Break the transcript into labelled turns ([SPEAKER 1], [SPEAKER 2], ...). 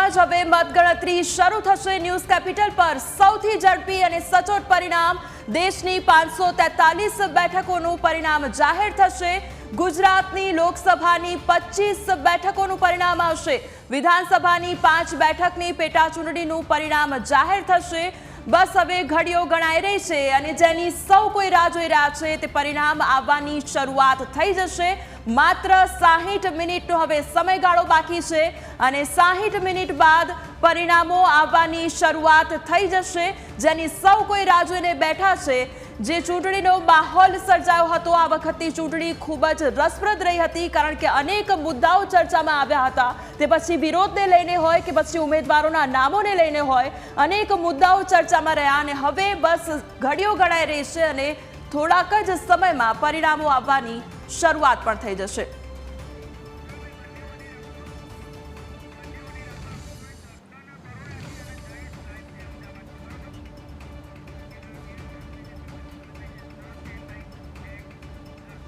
[SPEAKER 1] જ હવે મતગણતરી શરૂ થશે। ન્યૂઝ કેપિટલ પર સૌથી ઝડપી અને સચોટ પરિણામ દેશની 543 બેઠકોનું પરિણામ જાહેર થશે। ગુજરાતની લોકસભાની 25 બેઠકોનું પરિણામ આવશે। વિધાનસભાની 5 બેઠકની પેટા ચૂંટણીનું પરિણામ જાહેર થશે। બસ હવે ઘડીઓ ગણાઈ રહી છે અને જેની સૌ કોઈ રાહ જોઈ રહ્યા છે તે પરિણામ આવવાની શરૂઆત થઈ જશે। માત્ર 60 મિનિટનો હવે સમયગાળો બાકી છે અને 60 મિનિટ બાદ પરિણામો આવવાની શરૂઆત થઈ જશે, જેની સૌ કોઈ રાહ જોઈને બેઠા છે। જે ચૂંટણીનો માહોલ સર્જાયો હતો, આ વખતની ચૂંટણી ખૂબ જ રસપ્રદ રહી હતી, કારણ કે અનેક મુદ્દાઓ ચર્ચામાં આવ્યા હતા। તે પછી વિરોધને લઈને હોય કે પછી ઉમેદવારોના નામોને લઈને હોય, અનેક મુદ્દાઓ ચર્ચામાં રહ્યા અને હવે બસ ઘડીઓ ગણાઈ રહી છે અને થોડાક જ સમયમાં પરિણામો આવવાની શરૂઆત પણ થઈ જશે।